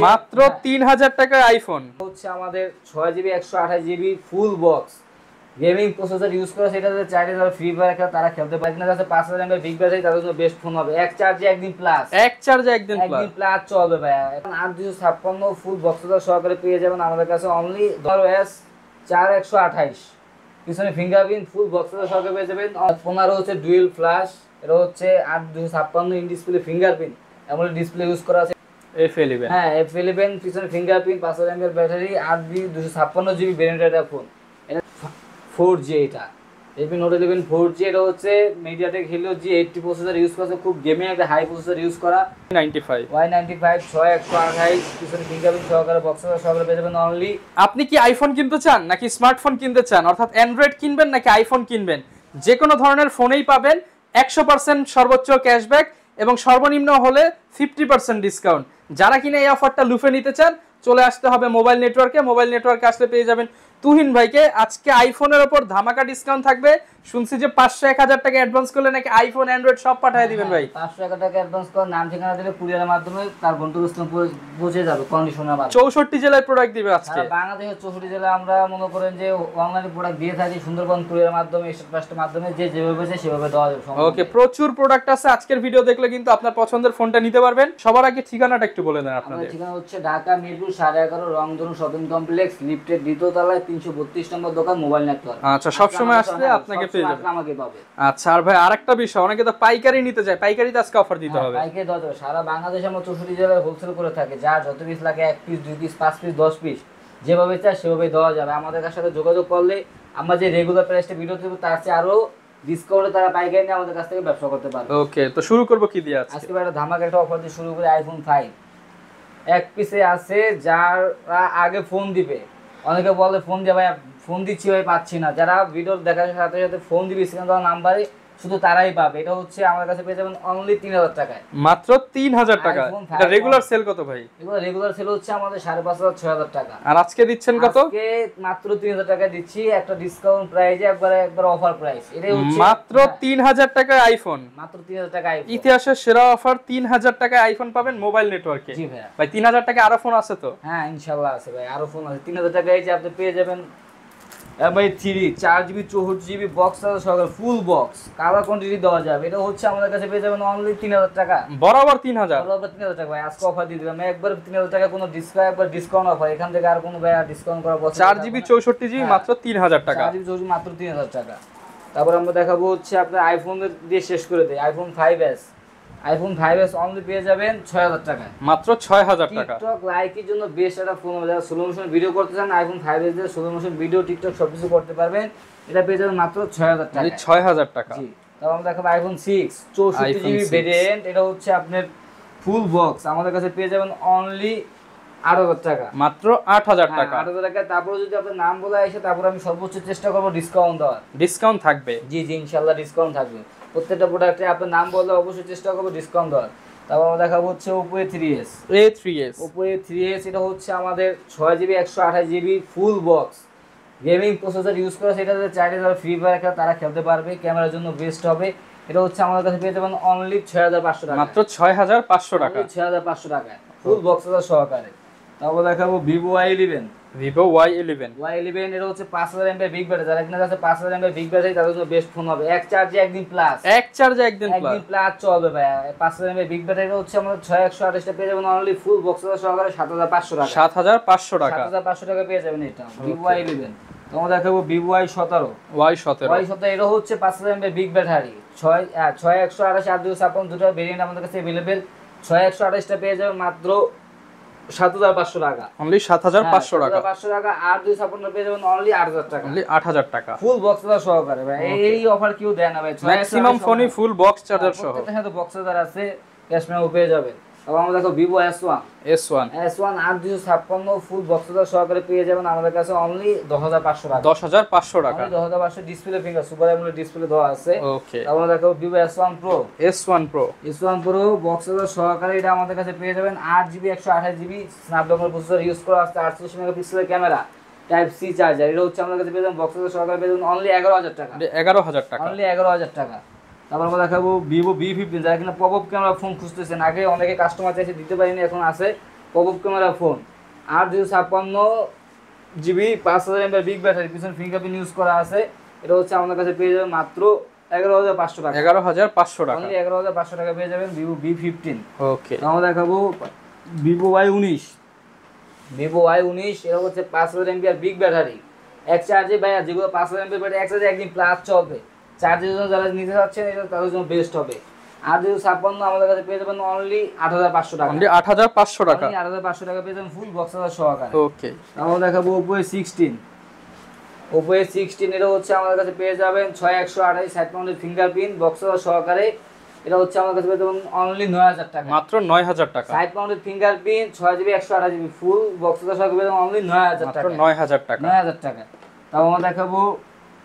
মাত্র 3000 টাকায় আইফোন হচ্ছে আমাদের 6GB 128GB full box gaming processor use করে, সেটা চাইলে যারা ফ্রি ফায়ার খেলে তারা খেলতে পারে। না যাচ্ছে 5000 mAh বিগ ব্যাটারি, তাদের জন্য বেস্ট ফোন হবে। এক চার্জে একদিন প্লাস চলবে ভাই। এখন 8256 ফুল বক্সের সহকারে পেয়ে যাবেন আমাদের কাছে অনলি OS 4128। পিছনে ফিঙ্গারপ্রিন্ট ফুল বক্সের সহকারে পেয়ে যাবেন। 15 হচ্ছে ডুয়েল ফ্ল্যাশ, এটা হচ্ছে 8256 ইন ডিসপ্লে ফিঙ্গারপ্রিন্ট এমন ডিসপ্লে ইউজ করা আছে। F11 হ্যাঁ F11 পিছনে fingerprint 5000 mAh battery 8GB 256GB ভেরিয়েন্টের একটা ফোন। এটা 4G, এটা Redmi Note 11 4G। এটা হচ্ছে MediaTek Helio G80 processor use করছে, খুব গেমিং একটা হাই প্রসেসর ইউজ করা। Y95 6128 পিছনে ফিঙ্গারপ্রিন্ট সহকারে বক্সের সহকারে পেয়ে যাবেন অনলি। আপনি কি আইফোন কিনতে চান নাকি স্মার্টফোন কিনতে চান, অর্থাৎ অ্যান্ড্রয়েড কিনবেন নাকি আইফোন কিনবেন, যে কোনো ধরনের ফোনেই পাবেন 100% সর্বোচ্চ ক্যাশব্যাক এবং সর্বনিম্ন হলে 50% ডিসকাউন্ট। যারা কিনা এই অফারটা লুফে নিতে চান চলে আসতে হবে মোবাইল নেটওয়ার্কে আসলে পেয়ে যাবেন তুহিন ভাইকে। আজকে আইফোনের উপর ধামাকা ডিসকাউন্ট থাকবে। শুনছি যে 500-1000 টাকা অ্যাডভান্স করলে নাকি আইফোন অ্যান্ড্রয়েড সব পাঠিয়ে দিবেন ভাই। 500 টাকা অ্যাডভান্স করে নাম ঠিকানা দিলে কুরিয়ারের মাধ্যমে তার গন্তব্যস্থলে পৌঁছে যাবে কন্ডিশনের মাধ্যমে। 64 জেলায় প্রোডাক্ট দিবে আজকে। বাংলাদেশের 64 জেলায় আমরা মনে করেন যে অনলাইনে প্রোডাক্ট দিয়ে থাকি, সুন্দরবন কুরিয়ারের মাধ্যমে, স্টেটের মাধ্যমে, যে যেভাবে চাই সেভাবে দেওয়া যাবে। ওকে, প্রচুর প্রোডাক্ট আছে। আজকের ভিডিও দেখলে কিন্তু আপনার পছন্দের ফোনটা নিতে পারবেন। সবার আগে ঠিকানাটা একটু বলে দেন আপনাদের। ঠিকানা হচ্ছে ঢাকা মিরপুর 11.5 রংধনু শপিং কমপ্লেক্স, লিফটের দ্বিতীয় তলায় 332 নম্বর দোকান, মোবাইল নেটওয়ার্ক। আচ্ছা, সব সময় আসলে আপনাকে পেয়ে যাবেন। আমাকে পাবে। আচ্ছা, আর ভাই আরেকটা বিষয়, অনেকে তো পাইকারি নিতে চায়, পাইকারিতে আজকে অফার দিতে হবে। পাইকারি দেওয়া যাবে। সারা বাংলাদেশে আমরা 64 জেলায় হোলসেল করে থাকি। যার যত পিস লাগে 1 পিস 2 পিস 5 পিস 10 পিস যেভাবে চায় সেভাবে দেওয়া যাবে। আমাদের সাথে যোগাযোগ করলে আমরা যে রেগুলার প্রাইসটা ভিডিও দেব তার চেয়ে আরো ডিসকাউন্টে তারা পাইকারি নিয়ে আমাদের কাছ থেকে ব্যবসা করতে পারবে। ওকে, তো শুরু করব কি দিয়ে আজকে? আজকে একটা ধামাকা একটা অফার দিয়ে শুরু করে আইফোন 5 এক পিসে আছে। যারা আগে ফোন দিবে, অনেকে বলে ফোন দিয়ে ভাই ফোন দিচ্ছি ভাই পাচ্ছি না, যারা ভিডিও দেখার সাথে সাথে ফোন দিবে স্ক্রিনে দেওয়া নাম্বারে শুধু তারাই পাবে। এটা হচ্ছে আমাদের কাছে পেয়ে যাবেন অনলি 3000 টাকায়। মাত্র 3000 টাকা। এটা রেগুলার সেল কত ভাই? এগুলো রেগুলার সেল হচ্ছে আমাদের 5500-6000 টাকা। আর আজকে দিচ্ছেন কত? আজকে মাত্র 3000 টাকা দিচ্ছি, একটা ডিসকাউন্ট প্রাইসে, একবার অফার প্রাইস। এটাই হচ্ছে মাত্র 3000 টাকায় আইফোন। মাত্র 3000 টাকা আইফোন। ইতিহাসের সেরা অফার, 3000 টাকায় আইফোন পাবেন মোবাইল নেটওয়ার্কে। জি ভাই। ভাই 3000 টাকায় আরো ফোন আছে তো? হ্যাঁ ইনশাআল্লাহ আছে ভাই, আরো ফোন আছে। 3000 টাকায় যে আপনি পেয়ে যাবেন ভাই 4GB 64GB বক্স সহকারে ফুল বক্স, কালার কোয়ান্টিটি দেওয়া যাবে। এটা হচ্ছে আমাদের কাছে পেয়ে যাবেন অনলি 3000 টাকা। বরাবর 3000 টাকা ভাই। আজকে অফার দিয়ে দিলাম একবার 3000 টাকা, কোনো ডিসকাউন্ট অফার এখান থেকে আর কোনো ভাই ডিসকাউন্ট করা পসিবল। 4GB 64GB মাত্র 3000 টাকা। 4GB 64GB মাত্র 3000 টাকা। তারপর আমরা দেখাবো হচ্ছে আপনার আইফোন দিয়ে শেষ করে দেই। আইফোন 5s অনলি পেয়ে যাবেন 6000 টাকায়। মাত্র 6000 টাকা। টিকটক লাইকের জন্য বেস্ট একটা ফোন। যারা স্লো মোশন ভিডিও করতে চান আইফোন 5s দিয়ে স্লো মোশন ভিডিও, টিকটক সবকিছু করতে পারবেন। এটা পেয়ে যাবেন মাত্র 6000 টাকা। 6000 টাকা। জি। তারপর আমরা দেখাবো আইফোন 6 64GB ভেরিয়েন্ট। এটা হচ্ছে আপনার ফুল বক্স, আমাদের কাছে পেয়ে যাবেন অনলি 8000 টাকা। মাত্র 8000 টাকা। 8000 টাকা। তারপর যদি আপনার নাম বলে আসে তারপর আমি সর্বোচ্চ চেষ্টা করব ডিসকাউন্ট দেওয়ার। ডিসকাউন্ট থাকবে? জি ইনশাআল্লাহ ডিসকাউন্ট থাকবে। প্রত্যেকটা প্রোডাক্টে আপনার নাম বললে অবশ্যই চেষ্টা করব ডিসকাউন্ট দেওয়ার। তারপর আমরা দেখাবো হচ্ছে Oppo A3s। Oppo A3s এটা হচ্ছে আমাদের 6GB 128GB full box gaming processor use করা, সেটা চাইলে যারা ফ্রি ফায়ার খেলে তারা খেলতে পারবে, ক্যামেরার জন্য বেস্ট হবে। এটা হচ্ছে আমাদের কাছে পেয়ে যাবেন অনলি 6500 টাকা। মাত্র 6500 টাকা। 6500 টাকা ফুল বক্সের সহকারে। তারপর দেখাবো Vivo Y11। এটা হচ্ছে 5000 mAh বিগ ব্যাটারি। যারা কিনা আছে 5000 mAh বিগ ব্যাটারি তাদের জন্য বেস্ট ফোন হবে। এক চার্জে একদিন প্লাস চলবে ভাই। 5000 mAh বিগ ব্যাটারি হচ্ছে আমাদের 6128 টা পেয়ে যাবেন অনলি ফুল বক্সের সহকারে 7500 টাকা। 7500 টাকা। 7500 টাকা পেয়ে যাবেন এটা Vivo Y11। তোমরা দেখাবো Vivo Y17। এটা হচ্ছে 5000 mAh বিগ ব্যাটারি, 6128 8256 দুটো ভেরিয়েন্ট আমাদের কাছে अवेलेबल। 6128 টা পেয়ে যাবেন মাত্র 7500 টাকা। অনলি 7500 টাকা। 7500 টাকা। আর 256 পেয়ে যাবেন অনলি 8000 টাকা। অনলি 8000 টাকা ফুল বক্স চার্জার সহকারে ভাই। এই অফার কেউ দেয় না ভাই। ম্যাক্সিমাম ফোনই ফুল বক্স চার্জার সহ। প্রত্যেকটার সাথে বক্স চার্জার আছে, ক্যাশ মেমো পেয়ে যাবেন। তারপর আমরা দেখো Vivo S1 আর 256 ফুল বক্স চার্জার সহকারে পেয়ে যাবেন আমাদের কাছে অনলি 10500 টাকা। 10500 টাকা। 10500 display finger super AMOLED display দেওয়া আছে। ওকে। তারপর দেখো Vivo S1 Pro box charger সহকারে এটা আমাদের কাছে পেয়ে যাবেন 8GB 128GB Snapdragon processor use করা আছে, 48 মেগাপিক্সেলের ক্যামেরা, টাইপ সি চার্জার। এটা হচ্ছে আমাদের কাছে পেয়ে যাবেন বক্স চার্জার সহকারে পেয়ে যাবেন অনলি 11000 টাকা। 11000 টাকা। অনলি 11000 টাকা। তারপর আমরা দেখাবো Vivo V15। যারা কিনা পপআপ ক্যামেরা ফোন খুঁজতেছেন, আগে অনেকে কাস্টমার চাইছে দিতে পারিনি, এখন আছে popup camera phone, 8 256 GB 5000 mAh big battery, পিছনে ফিঙ্গারপ্রিন্ট ইউজ করা আছে। এটা হচ্ছে আমাদের কাছে পেয়ে যাবেন মাত্র 11500 টাকা। 11500 টাকা, অনলি 11500 টাকা পেয়ে যাবেন ভিভো V15। ওকে, আমরা দেখাবো ভিভো Y19। ভিভো Y19 এটা হচ্ছে 5000 mAh বিগ ব্যাটারি, এক চার্জে ভাইয়া যেগুলো 5000 mAh ব্যাটারি এক চার্জে একদিন প্লাস চলবে, চার্জের জন্য যারা নিতে চাচ্ছেন এটা তাদের জন্য বেস্ট হবে। 8 256 আমাদের কাছে পেয়ে যাবেন অনলি 8500 টাকা। অনলি 8500 টাকা, অনলি 8500 টাকা পেয়ে যাবেন ফুল বক্স সহকারে। ওকে, আমরা দেখাবো Oppo A16। Oppo A16 এটা হচ্ছে আমাদের কাছে পেয়ে যাবেন 6128 সাইড মাউন্টেড ফিঙ্গারপ্রিন্ট বক্স সহকারে। এটা হচ্ছে আমাদের কাছে পেয়ে যাবেন অনলি 9000 টাকা, মাত্র 9000 টাকা। Side mounted fingerprint 6GB 128GB full box সহকারে পেয়ে যাবেন অনলি 9000 টাকা, মাত্র 9000 টাকা, 9000 টাকা। তারপর আমরা দেখাবো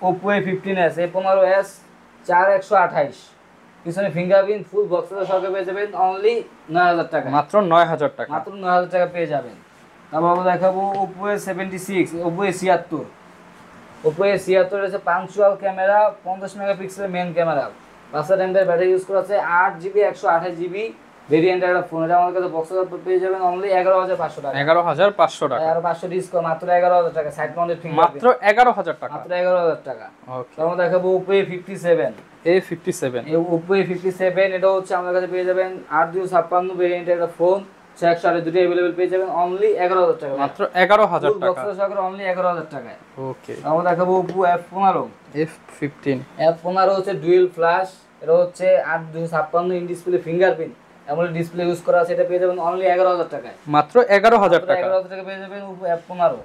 Oppo A15s, A15s 4128 পিছনে ফিঙ্গারপ্রিন্ট ফুল বক্স সহকারে পেয়ে যাবেন অনলি 9000 টাকা, মাত্র 9000 টাকা, মাত্র 9000 টাকা পেয়ে যাবেন। তারপর আমরা দেখাবো Oppo A76, Oppo A76। Oppo A76 হচ্ছে পাঞ্চুয়াল ক্যামেরা, 50 মেগাপিক্সেলের main camera, 5000 mAh battery use করা আছে, 8GB 128GB ভেরিয়েন্টের একটা ফোন। এটা আমাদের কাছে বক্স পেয়ে যাবেন অনলি 11500 টাকা, 11500 টাকা, আর 500 ডিসকাউন্ট মাত্র 11000 টাকা, সাইড মাউন্টেড ফিঙ্গারপ্রিন্ট মাত্র 11000 টাকা, মাত্র 11000 টাকা। ওকে, আমরা দেখাবো Oppo A57। A57, এই Oppo A57 এটা হচ্ছে আমাদের কাছে পেয়ে যাবেন 8 256 ভেরিয়েন্টের একটা ফোন, 128 দুটো अवेलेबल পেয়ে যাবেন অনলি 11000 টাকা, মাত্র 11000 টাকা, বক্স সহকারে অনলি 11000 টাকায়। ওকে, আমরা দেখাবো Oppo F15। F15, F15 হচ্ছে ডুয়াল ফ্ল্যাশ, এটা হচ্ছে 8 256 ইন ডিসপ্লে ফিঙ্গারপ্রিন্ট এমন ডিসপ্লে ইউজ করা আছে, এটা পেয়ে যাবেন অনলি 11000 টাকায়, মাত্র 11000 টাকা, 11000 টাকা পেয়ে যাবেন Oppo F15।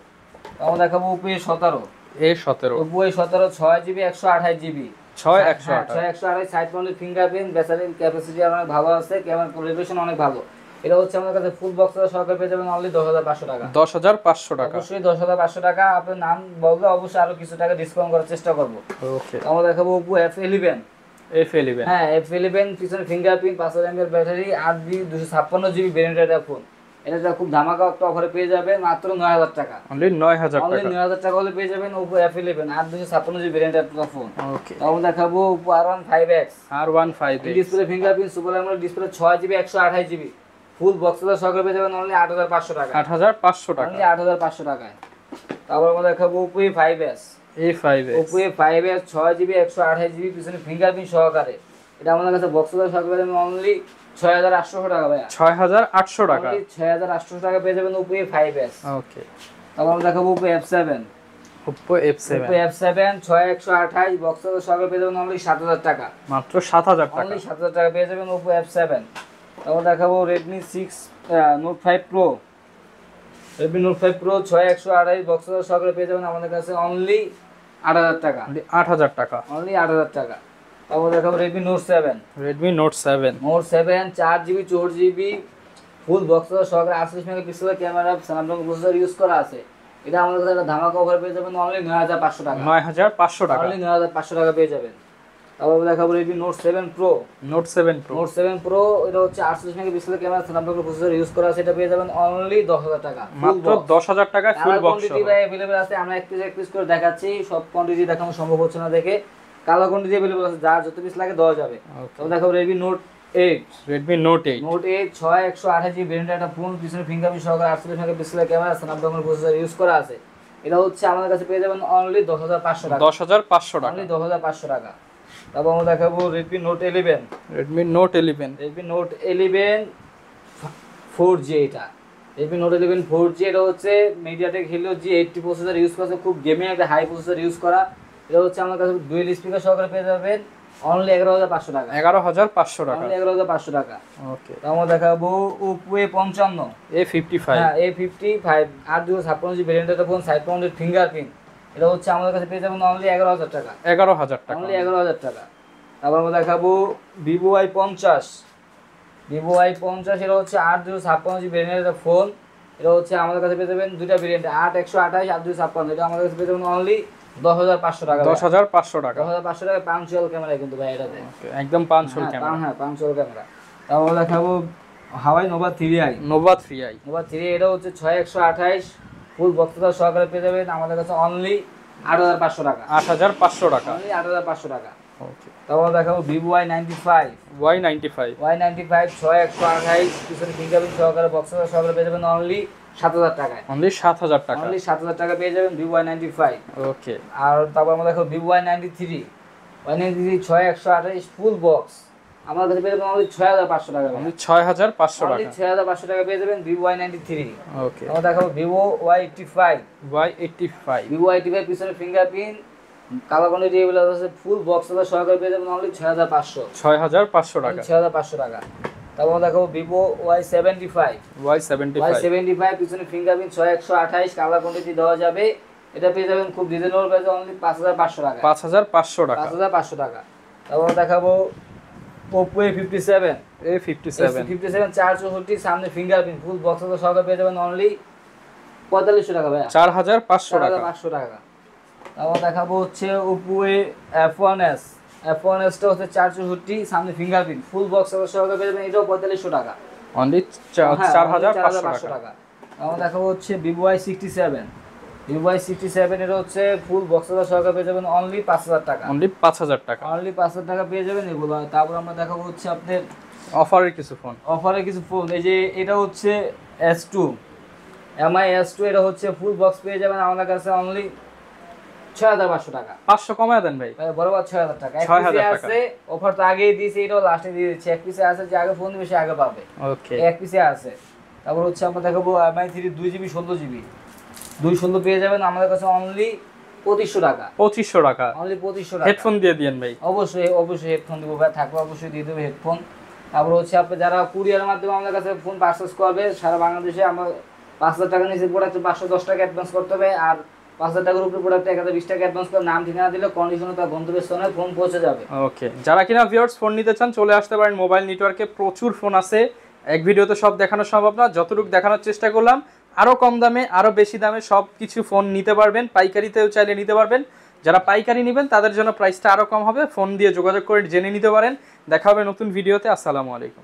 আমরা দেখাবো Oppo A17। A17, Oppo A17 6GB 128GB 6128 side mounted fingerprint, battery capacity অনেক ভালো আছে, ক্যামেরা কোয়ালিফিকেশন অনেক ভালো। এটা হচ্ছে আমাদের কাছে ফুল বক্স সহকারে পেয়ে যাবেন অনলি 10500 টাকা, 10500 টাকা, অবশ্যই 10500 টাকা। আপনার নাম বললে অবশ্যই আরো কিছু টাকা ডিসকাউন্ট করার চেষ্টা করব। ওকে, আমরা দেখাবো Oppo F11। F11, হ্যাঁ F11 পিছনে fingerprint, 5000 mAh battery, 8GB 256GB ভেরিয়েন্টের একটা ফোন। এটা খুব ধামাকা একটা অফারে পেয়ে যাবেন মাত্র 9000 টাকা, অনলি 9000 অনলি টাকা, 9000 টাকা হলে পেয়ে যাবেন Oppo F11 8 256GB ভেরিয়েন্টের একটা ফোন। ওকে, আমরা দেখাবো Oppo R15X, R15X, display fingerprint super AMOLED display, 6GB 128GB full box সহকারে পেয়ে যাবেন অনলি 8500 টাকা, 8500 টাকা, অনলি 8500 টাকায়। তারপর আমরা দেখাবো Oppo A5s। A5s, Oppo A5s 6GB 128GB পিছনে ফিঙ্গারপ্রিন্ট সহকারে। এটা আমাদের কাছে বক্স সহকারে অনলি 6800 টাকা ভাইয়া, 6800 টাকা, অনলি 6800 টাকা পেয়ে যাবেন Oppo A5s। ওকে, তারপর আমরা দেখাবো Oppo F7। Oppo F7, Oppo F7 6128 box সহকারে পেয়ে যাবেন অনলি 7000 টাকা, মাত্র 7000 টাকা, অনলি 7000 টাকা পেয়ে যাবেন Oppo F7। তারপর দেখাবো Redmi Note 5 Pro। Redmi Note 5 Pro 6128 box সহকারে পেয়ে যাবেন আমাদের কাছে অনলি 8000 টাকা, অনলি 8000 টাকা, অনলি 8000 টাকা। তারপর দেখাবো Redmi Note 7। Redmi Note 7, Note 7 4GB 4GB full box সহকারে 48 মেগাপিক্সেলের ক্যামেরা, স্ন্যাপড্রাগন প্রসেসর ইউজ করা আছে। এটা আমাদের কাছে একটা ধামাকা অফার পেয়ে যাবেন অনলি 9500 টাকা, 9500 টাকা, অনলি 9500 টাকা পেয়ে যাবেন। তারপর দেখাবো Redmi Note 7 Pro। Note 7 Pro, Note 7 Pro এটা হচ্ছে 48 মেগাপিক্সেলের ক্যামেরা, স্ন্যাপড্রাগন প্রসেসর ইউজ করা আছে, এটা পেয়ে যাবেন অনলি 10000 টাকা, মাত্র 10000 টাকা ফুল বক্স কোয়ান্টিটি ভাই अवेलेबल আছে। আমরা এক পিস করে দেখাচ্ছি, সব কোয়ান্টিটি দেখানো সম্ভব হচ্ছে না দেখে, কালার কোয়ান্টিটি अवेलेबल আছে, যার যত পিস লাগে দেওয়া যাবে। তো দেখাবো Redmi Note 8। Redmi Note 8, Note 8 6128GB ভেরিয়েন্টের একটা ফোন, পিছনে ফিঙ্গারপ্রিন্ট সহকারে 48 মেগাপিক্সেলের ক্যামেরা, স্ন্যাপড্রাগন প্রসেসর ইউজ করা আছে। এটা হচ্ছে আমাদের কাছে পেয়ে যাবেন অনলি 10500 টাকা, 10500 টাকা, অনলি 10500 টাকা। তারপর আমরা দেখাবো Redmi Note 11। Redmi Note 11, Redmi Note 11 4G। এটা Redmi Note 11 4G, এটা হচ্ছে MediaTek Helio G80 processor use করা, খুব গেমিং একটা হাই প্রসেসর ইউজ করা। এটা হচ্ছে আমাদের কাছে ডুয়াল স্পিকার সহকারে পেয়ে যাবেন অনলি 11500 টাকা, 11500 টাকা, অনলি 11500 টাকা। ওকে, আমরা দেখাবো Oppo A55। A55, হ্যাঁ A55 8 256GB ভেরিয়েন্টের ফোন, সাইড মাউন্টেড ফিঙ্গারপ্রিন্ট। এটা হচ্ছে আমাদের কাছে পেয়ে যাবেন অনলি 11000 টাকা, 11000 টাকা, অনলি 11000 টাকা। তারপর আমরা দেখাবো Vivo Y50। Vivo Y50 এটা হচ্ছে 8 256GB ভেরিয়েন্টের ফোন। এটা হচ্ছে আমাদের কাছে পেয়ে যাবেন দুইটা ভেরিয়েন্ট, 8 128 8 256। এটা আমাদের কাছে পেয়ে যাবেন অনলি 10500 টাকা, 10500 টাকা, 10500 টাকা পাঞ্চুয়াল ক্যামেরা কিন্তু ভাই এটাতে, একদম পাঞ্চুয়াল ক্যামেরা, হ্যাঁ পাঞ্চুয়াল ক্যামেরা। তারপর দেখাবো Huawei Nova 3i। Nova 3i, Nova 3i এটা হচ্ছে 6128 ফুল বক্সটা সহকারে পেয়ে যাবেন আমাদের কাছে অনলি 8500 টাকা, 8500 টাকা, অনলি 8500 টাকা। ওকে, তারপর দেখাবো Vivo Y95 Y95 6128 পিছনে ফিঙ্গারপ্রিন্ট সহকারে বক্স সহকারে পেয়ে যাবেন অনলি 7000 টাকায়। অনলি 7000 টাকা, অনলি 7000 টাকা পেয়ে যাবেন Vivo Y95। ওকে, আর তারপর আমরা দেখো Vivo Y93 6128 ফুল বক্স আমাদের কাছে পেয়ে যাবেন অনলি 6500 টাকা। অনলি 6500 টাকা, অনলি 6500 টাকা পেয়ে যাবেন Vivo Y93। ওকে, আমরা দেখাবো Vivo Y85 Vivo Y85 পিছনে ফিঙ্গারপ্রিন্ট কালার কোয়ান্টিটি এগুলো আছে ফুল বক্স সহকারে পেয়ে যাবেন অনলি 6500 টাকা, 6500 টাকা। তারপর দেখো Vivo Y75 পিছনে ফিঙ্গারপ্রিন্ট 6128 কালার কোয়ান্টিটি দেওয়া যাবে, এটা পেয়ে যাবেন খুব রিজনেবল প্রাইসে অনলি 5500 টাকা, 5500 টাকা, 5500 টাকা। তারপর দেখাবো Oppo A57 464 সামনে ফিঙ্গারপ্রিন্ট ফুল বক্স সহকারে পেয়ে যাবেন অনলি 4500 টাকা ভাই, 4500 টাকা, 4500 টাকা। তারপর দেখাবো হচ্ছে Oppo F1s টা হচ্ছে 464 সামনে ফিঙ্গারপ্রিন্ট ফুল বক্স সহকারে পেয়ে যাবেন এটাও 4500 টাকা, অনলি 4500 টাকা। তারপর দেখাবো হচ্ছে Vivo Y67 এটা হচ্ছে ফুল বক্স সহকারে পেয়ে যাবেন অনলি 5000 টাকা, অনলি 5000 টাকা, অনলি 5000 টাকা পেয়ে যাবেন এগুলো। তারপর আমরা দেখাবো হচ্ছে আপনাদের অফারের কিছু ফোন, এই যে এটা হচ্ছে S2 MI S2 এটা হচ্ছে ফুল বক্স পেয়ে যাবেন আমাদের কাছে অনলি 6500 টাকা, 500 কমায় দেন ভাই, বরাবর 6000 টাকা। এক পিসে আছে, অফার তো আগেই দিয়েছি, এটাও লাস্টে দিয়ে দিচ্ছি। এক পিসে আছে, যে আগে ফোন দিবে সে আগে পাবে, ওকে, এক পিসে আছে। তারপর হচ্ছে আমরা দেখাবো MI3 2GB 16GB 216 পেয়ে যাবেন আমাদের কাছে অনলি 2500 টাকা, 2500 টাকা, অনলি 2500 টাকা। হেডফোন দিয়ে দিয়েন ভাই, অবশ্যই হেডফোন দিব ভাই, থাকবে অবশ্যই দিয়ে দেবে হেডফোন। তারপর হচ্ছে আপনি যারা কুরিয়ারের মাধ্যমে আমাদের কাছে ফোন পারচেজ করবে সারা বাংলাদেশে, আমরা 5000 টাকা নিচে প্রোডাক্ট 510 টাকা অ্যাডভান্স করতে হবে, আর 5000 টাকার উপরে প্রোডাক্ট 1020 টাকা অ্যাডভান্স করে নাম ঠিকানা দিলে কন্ডিশনে তার গন্তব্যের স্থানে ফোন পৌঁছে যাবে। ওকে, যারা কিনা ভিউয়ার্স ফোন নিতে চান চলে আসতে পারেন, মোবাইল নেটওয়ার্কে প্রচুর ফোন আছে, এক ভিডিওতে সব দেখানো সম্ভব না, যতটুকু দেখানোর চেষ্টা করলাম। আরো কম দামে আরো বেশি দামে সব কিছু ফোন নিতে পারবেন, পাইকারিতেও চাইলে নিতে পারবেন। যারা পাইকারি নেবেন তাদের জন্য প্রাইসটা আরো কম হবে, ফোন দিয়ে যোগাযোগ করে জেনে নিতে পারেন। দেখা হবে নতুন ভিডিওতে, আসসালামু আলাইকুম।